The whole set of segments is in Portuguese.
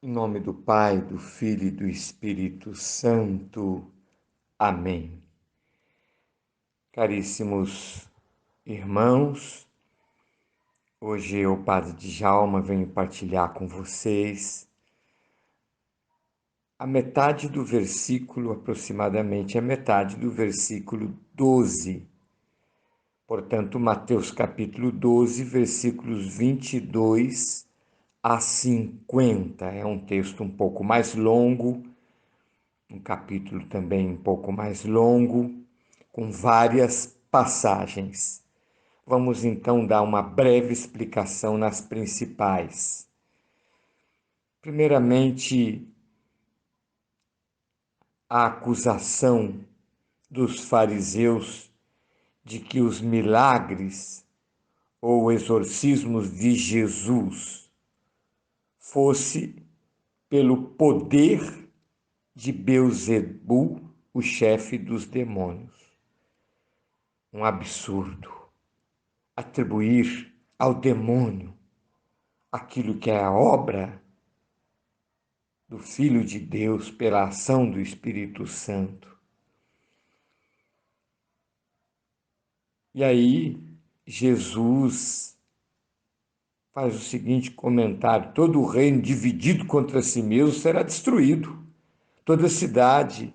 Em nome do Pai, do Filho e do Espírito Santo. Amém. Caríssimos irmãos, hoje eu, Padre Djalma, venho partilhar com vocês a metade do versículo, aproximadamente a metade do versículo 12. Portanto, Mateus capítulo 12, versículos 22 a 50. É um texto um pouco mais longo, um capítulo também um pouco mais longo, com várias passagens. Vamos então dar uma breve explicação nas principais. Primeiramente, a acusação dos fariseus de que os milagres ou exorcismos de Jesus fosse pelo poder de Beelzebul, o chefe dos demônios. Um absurdo atribuir ao demônio aquilo que é a obra do Filho de Deus pela ação do Espírito Santo. E aí, Jesus faz o seguinte comentário: todo o reino dividido contra si mesmo será destruído. Toda cidade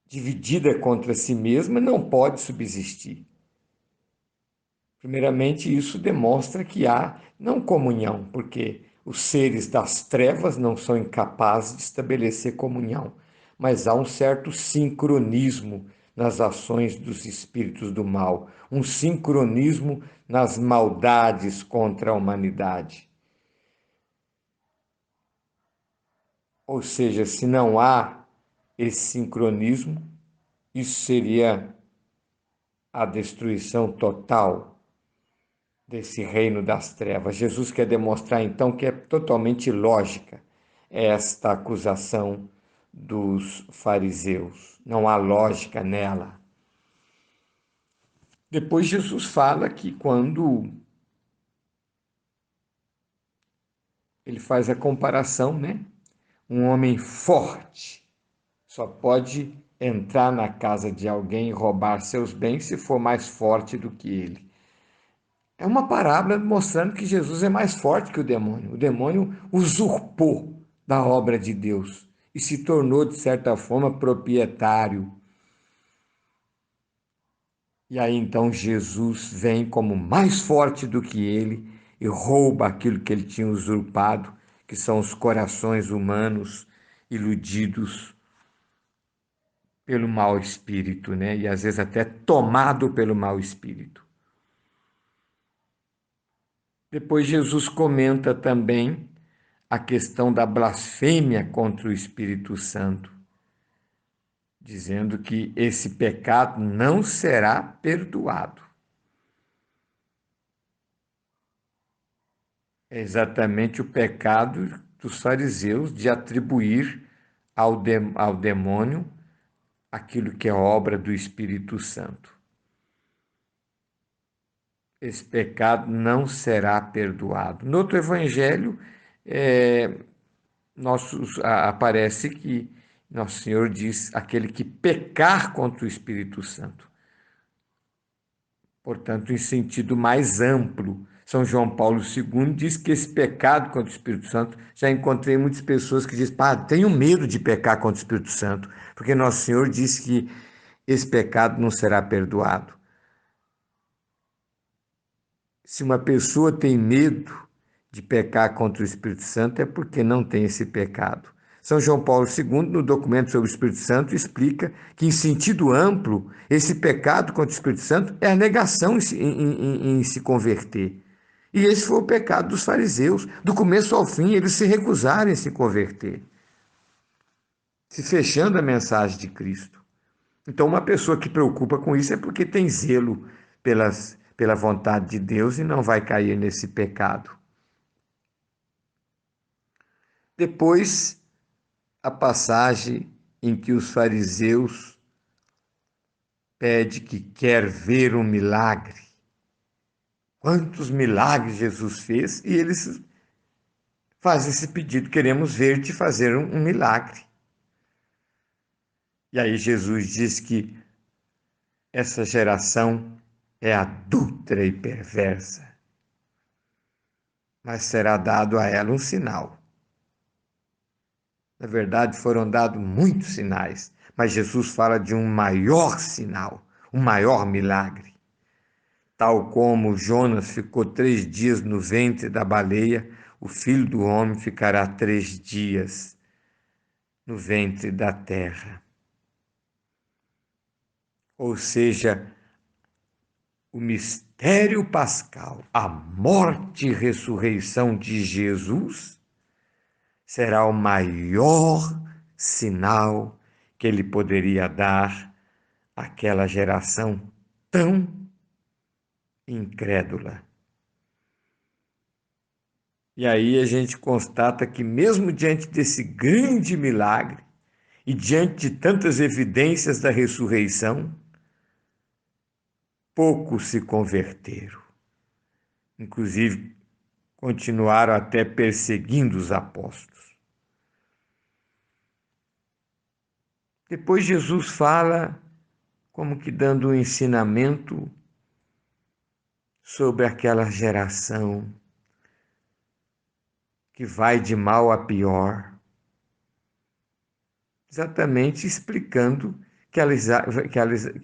dividida contra si mesma não pode subsistir. Primeiramente, isso demonstra que há não comunhão, porque os seres das trevas não são incapazes de estabelecer comunhão, mas há um certo sincronismo nas ações dos espíritos do mal, um sincronismo nas maldades contra a humanidade. Ou seja, se não há esse sincronismo, isso seria a destruição total desse reino das trevas. Jesus quer demonstrar então que é totalmente lógica esta acusação dos fariseus. Não há lógica nela. Depois Jesus fala que quando ele faz a comparação, né? Um homem forte só pode entrar na casa de alguém e roubar seus bens se for mais forte do que ele. É uma parábola mostrando que Jesus é mais forte que o demônio. O demônio usurpou da obra de Deus e se tornou, de certa forma, proprietário. E aí então Jesus vem como mais forte do que ele e rouba aquilo que ele tinha usurpado, que são os corações humanos iludidos pelo mau espírito, né? E às vezes até tomado pelo mau espírito. Depois Jesus comenta também a questão da blasfêmia contra o Espírito Santo, dizendo que esse pecado não será perdoado. É exatamente o pecado dos fariseus de atribuir ao demônio aquilo que é obra do Espírito Santo. Esse pecado não será perdoado. No outro evangelho, aparece que Nosso Senhor diz: aquele que pecar contra o Espírito Santo. Portanto, em sentido mais amplo, São João Paulo II diz que esse pecado contra o Espírito Santo, já encontrei muitas pessoas que dizem: pá, tenho medo de pecar contra o Espírito Santo, porque Nosso Senhor diz que esse pecado não será perdoado. Se uma pessoa tem medo de pecar contra o Espírito Santo, é porque não tem esse pecado. São João Paulo II, no documento sobre o Espírito Santo, explica que, em sentido amplo, esse pecado contra o Espírito Santo é a negação em se converter. E esse foi o pecado dos fariseus. Do começo ao fim, eles se recusaram em se converter, se fechando a mensagem de Cristo. Então, uma pessoa que preocupa com isso é porque tem zelo pela vontade de Deus e não vai cair nesse pecado. Depois, a passagem em que os fariseus pedem que quer ver um milagre. Quantos milagres Jesus fez e eles faz esse pedido: queremos ver-te fazer um milagre. E aí Jesus diz que essa geração é adúltera e perversa, mas será dado a ela um sinal. Na verdade, foram dados muitos sinais, mas Jesus fala de um maior sinal, um maior milagre. Tal como Jonas ficou 3 dias no ventre da baleia, o Filho do Homem ficará 3 dias no ventre da terra. Ou seja, o mistério pascal, a morte e ressurreição de Jesus, será o maior sinal que ele poderia dar àquela geração tão incrédula. E aí a gente constata que, mesmo diante desse grande milagre e diante de tantas evidências da ressurreição, poucos se converteram. Inclusive, continuaram até perseguindo os apóstolos. Depois Jesus fala, como que dando um ensinamento sobre aquela geração que vai de mal a pior, exatamente explicando que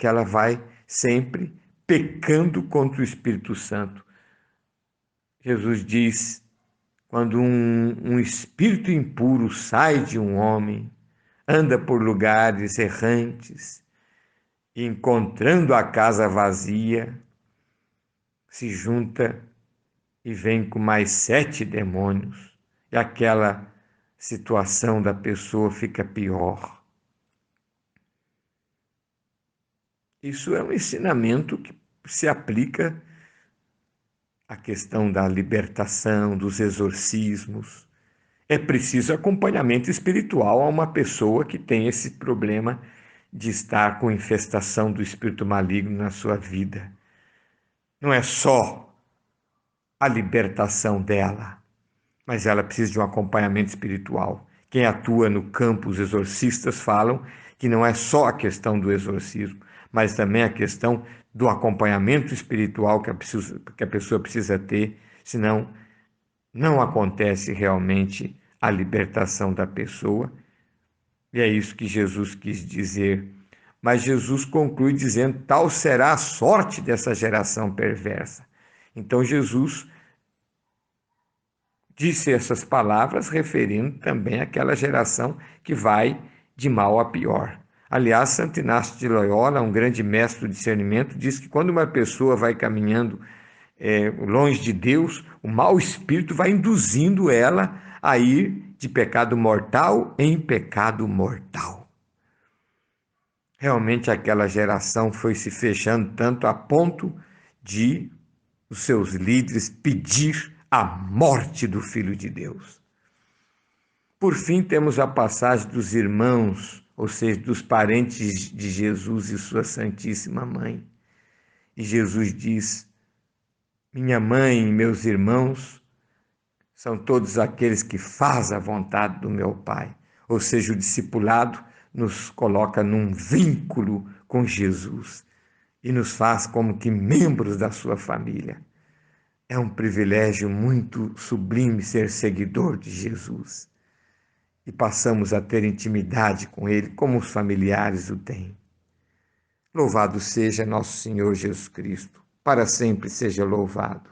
ela vai sempre pecando contra o Espírito Santo. Jesus diz: quando um espírito impuro sai de um homem, anda por lugares errantes, e encontrando a casa vazia, se junta e vem com mais 7 demônios, e aquela situação da pessoa fica pior. Isso é um ensinamento que se aplica à questão da libertação, dos exorcismos. É preciso acompanhamento espiritual a uma pessoa que tem esse problema de estar com infestação do espírito maligno na sua vida. Não é só a libertação dela, mas ela precisa de um acompanhamento espiritual. Quem atua no campo, os exorcistas falam que não é só a questão do exorcismo, mas também a questão do acompanhamento espiritual que a pessoa precisa ter, senão não acontece realmente a libertação da pessoa. E é isso que Jesus quis dizer. Mas Jesus conclui dizendo: tal será a sorte dessa geração perversa. Então Jesus disse essas palavras referindo também àquela geração que vai de mal a pior. Aliás, Santo Inácio de Loyola, um grande mestre do discernimento, diz que quando uma pessoa vai caminhando longe de Deus, o mau espírito vai induzindo ela a ir de pecado mortal em pecado mortal. Realmente aquela geração foi se fechando tanto a ponto de os seus líderes pedir a morte do Filho de Deus. Por fim, temos a passagem dos irmãos, ou seja, dos parentes de Jesus e sua Santíssima Mãe. E Jesus diz: minha mãe e meus irmãos são todos aqueles que fazem a vontade do meu Pai. Ou seja, o discipulado nos coloca num vínculo com Jesus e nos faz como que membros da sua família. É um privilégio muito sublime ser seguidor de Jesus. E passamos a ter intimidade com Ele, como os familiares o têm. Louvado seja nosso Senhor Jesus Cristo, para sempre seja louvado.